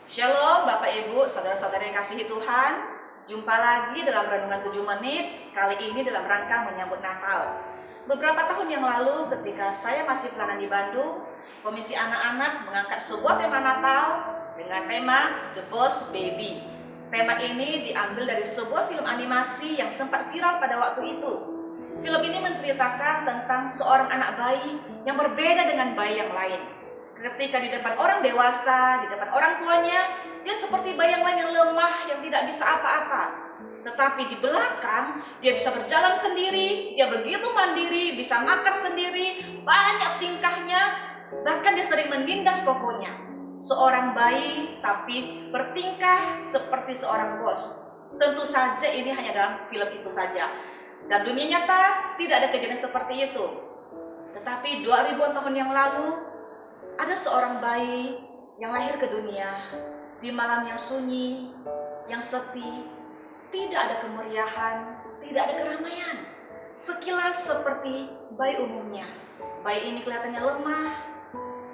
Shalom Bapak Ibu, saudara-saudari yang kasihi Tuhan. Jumpa lagi dalam Renungan 7 Menit, kali ini dalam rangka menyambut Natal. Beberapa tahun yang lalu ketika saya masih pelayanan di Bandung, Komisi Anak-anak mengangkat sebuah tema Natal dengan tema The Boss Baby. Tema ini diambil dari sebuah film animasi yang sempat viral pada waktu itu. Film ini menceritakan tentang seorang anak bayi yang berbeda dengan bayi yang lain. Ketika di depan orang dewasa, di depan orang tuanya, dia seperti bayi yang lain yang lemah, yang tidak bisa apa-apa. Tetapi di belakang, dia bisa berjalan sendiri, dia begitu mandiri, bisa makan sendiri, banyak tingkahnya, bahkan dia sering menindas kokonya. Seorang bayi tapi bertingkah seperti seorang bos. Tentu saja ini hanya dalam film itu saja. Dan dunia nyata tidak ada kejadian seperti itu. Tetapi 2000 tahun yang lalu, ada seorang bayi yang lahir ke dunia di malam yang sunyi, yang sepi, tidak ada kemeriahan, tidak ada keramaian. Sekilas seperti bayi umumnya. Bayi ini kelihatannya lemah,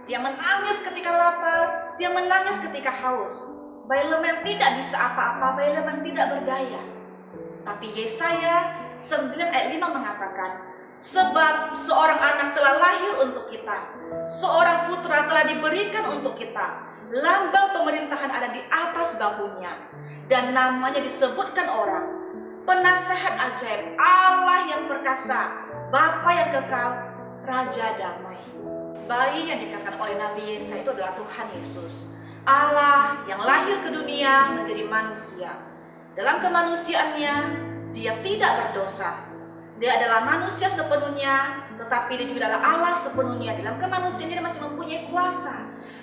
dia menangis ketika lapar, dia menangis ketika haus. Bayi lemah yang tidak bisa apa-apa, bayi lemah yang tidak berdaya. Tapi Yesaya 9 ayat 5 mengatakan, sebab seorang anak telah lahir untuk kita, seorang putra telah diberikan untuk kita, lambang pemerintahan ada di atas bahunya, dan namanya disebutkan orang, Penasehat Ajaib, Allah yang perkasa, Bapa yang kekal, Raja Damai. Bayi yang dikatakan oleh Nabi Yesaya itu adalah Tuhan Yesus, Allah yang lahir ke dunia menjadi manusia. Dalam kemanusiaannya, dia tidak berdosa. Dia adalah manusia sepenuhnya, tetapi dia juga adalah Allah sepenuhnya. Dalam kemanusiaan dia masih mempunyai kuasa.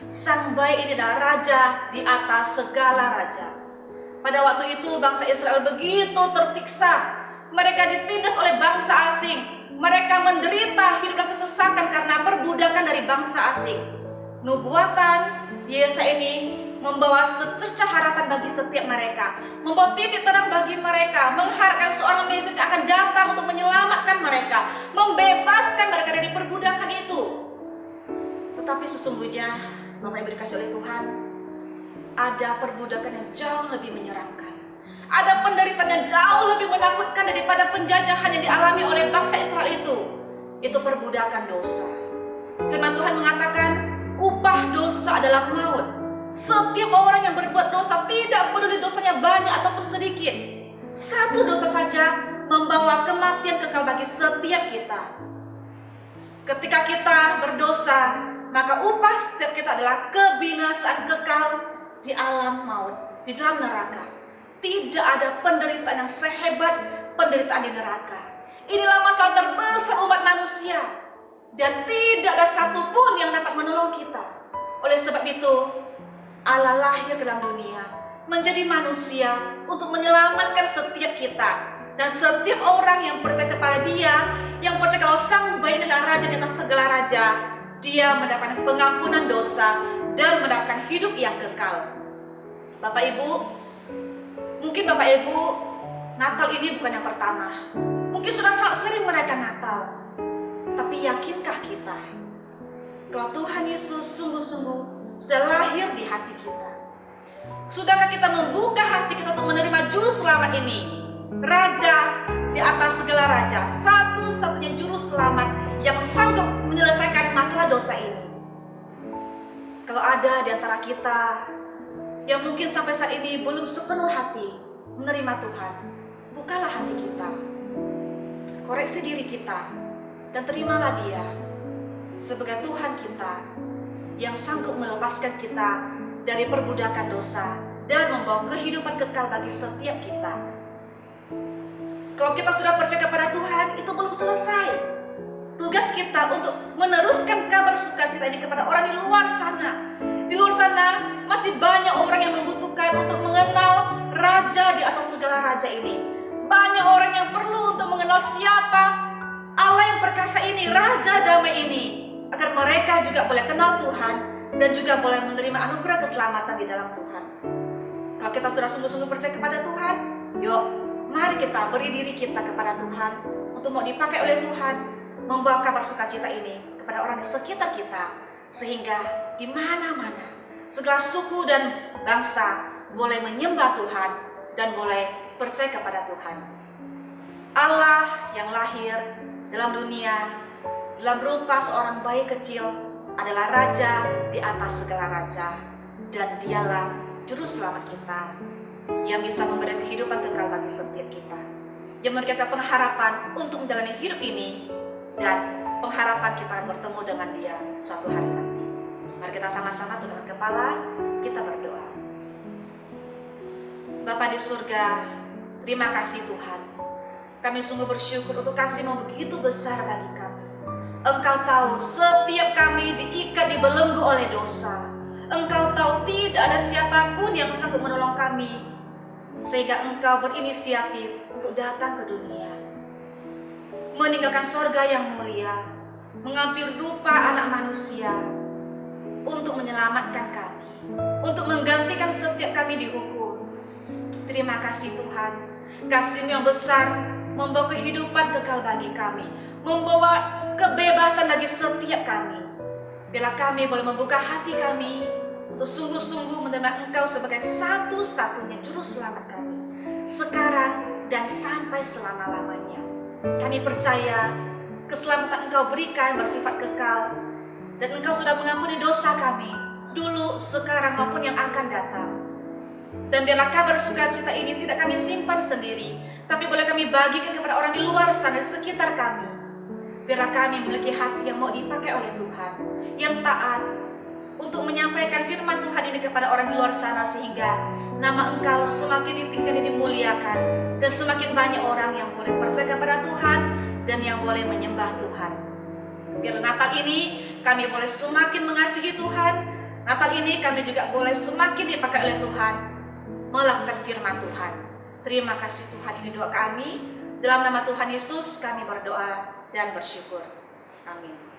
Sang bayi ini adalah raja di atas segala raja. Pada waktu itu bangsa Israel begitu tersiksa. Mereka ditindas oleh bangsa asing. Mereka menderita hidup dalam kesesakan karena perbudakan dari bangsa asing. Nubuatan Yesaya ini membawa secercah harapan bagi setiap mereka, membawa titik terang bagi mereka, mengharapkan seorang Mesias yang akan datang untuk menyelamatkan mereka, membebaskan mereka dari perbudakan itu. Tetapi sesungguhnya, Bapak Ibu dikasih oleh Tuhan, ada perbudakan yang jauh lebih menyeramkan. Ada penderitaan yang jauh lebih menakutkan daripada penjajahan yang dialami oleh bangsa Israel itu. Itu perbudakan dosa. Firman Tuhan mengatakan, upah dosa adalah maut. Setiap orang yang berbuat dosa, tidak peduli dosanya banyak ataupun sedikit, satu dosa saja membawa kematian kekal bagi setiap kita. Ketika kita berdosa, maka upah setiap kita adalah kebinasaan kekal di alam maut, di dalam neraka. Tidak ada penderitaan yang sehebat penderitaan di neraka. Inilah masalah terbesar umat manusia, dan tidak ada satupun yang dapat menolong kita. Oleh sebab itu, Allah lahir ke dalam dunia, menjadi manusia untuk menyelamatkan setiap kita. Dan setiap orang yang percaya kepada Dia, yang percaya kalau Sang Bayi adalah Raja di atas segala raja, dia mendapatkan pengampunan dosa dan mendapatkan hidup yang kekal. Bapak Ibu, mungkin Bapak Ibu, Natal ini bukan yang pertama. Mungkin sudah sering merayakan Natal. Tapi yakinkah kita kalau Tuhan Yesus sungguh-sungguh sudah lahir di hati kita? Sudahkah kita membuka hati kita untuk menerima juru selamat ini? Raja di atas segala raja, satu-satunya juru selamat yang sanggup menyelesaikan masalah dosa ini. Kalau ada di antara kita yang mungkin sampai saat ini belum sepenuh hati menerima Tuhan, bukalah hati kita, koreksi diri kita, dan terimalah Dia sebagai Tuhan kita yang sanggup melepaskan kita dari perbudakan dosa dan membawa kehidupan kekal bagi setiap kita. Kalau kita sudah percaya kepada Tuhan, itu belum selesai. Tugas kita untuk meneruskan kabar sukacita ini kepada orang di luar sana. Di luar sana masih banyak orang yang membutuhkan untuk mengenal Raja di atas segala raja ini. Banyak orang yang perlu untuk mengenal siapa Allah yang perkasa ini, Raja Damai ini, agar mereka juga boleh kenal Tuhan dan juga boleh menerima anugerah keselamatan di dalam Tuhan. Kalau kita sudah sungguh-sungguh percaya kepada Tuhan, yuk mari kita beri diri kita kepada Tuhan untuk mau dipakai oleh Tuhan, membawa kabar sukacita ini kepada orang di sekitar kita, sehingga di mana-mana segala suku dan bangsa boleh menyembah Tuhan dan boleh percaya kepada Tuhan. Allah yang lahir dalam dunia dalam rupa seorang bayi kecil adalah Raja di atas segala raja, dan Dialah Juru Selamat kita yang bisa memberi kehidupan kekal bagi setiap kita, yang memberi kita pengharapan untuk menjalani hidup ini dan pengharapan kita akan bertemu dengan Dia suatu hari nanti. Mari kita sama-sama tundukkan kepala, kita berdoa. Bapa di surga, terima kasih Tuhan. Kami sungguh bersyukur untuk kasih-Mu begitu besar bagi kami. Engkau tahu setiap kami diikat di belenggu oleh dosa. Engkau tahu tidak ada siapapun yang sanggup menolong kami, sehingga Engkau berinisiatif untuk datang ke dunia, meninggalkan sorga yang mulia, mengambil rupa anak manusia untuk menyelamatkan kami, untuk menggantikan setiap kami dihukum. Terima kasih Tuhan, kasih-Mu yang besar membawa kehidupan kekal bagi kami, membawa kebebasan bagi setiap kami. Bila kami boleh membuka hati kami untuk sungguh-sungguh menerima Engkau sebagai satu-satunya juru selamat kami, sekarang dan sampai selama-lamanya. Kami percaya keselamatan Engkau berikan bersifat kekal, dan Engkau sudah mengampuni dosa kami dulu, sekarang maupun yang akan datang. Dan biarlah kabar sukacita ini tidak kami simpan sendiri, tapi boleh kami bagikan kepada orang di luar sana, di sekitar kami. Biarlah kami memiliki hati yang mau dipakai oleh Tuhan, yang taat untuk menyampaikan firman Tuhan ini kepada orang di luar sana, sehingga nama Engkau semakin ditinggikan dan dimuliakan, dan semakin banyak orang yang boleh percaya kepada Tuhan dan yang boleh menyembah Tuhan. Biarlah Natal ini kami boleh semakin mengasihi Tuhan. Natal ini kami juga boleh semakin dipakai oleh Tuhan melakukan firman Tuhan. Terima kasih Tuhan, ini doa kami. Dalam nama Tuhan Yesus kami berdoa dan bersyukur. Amin.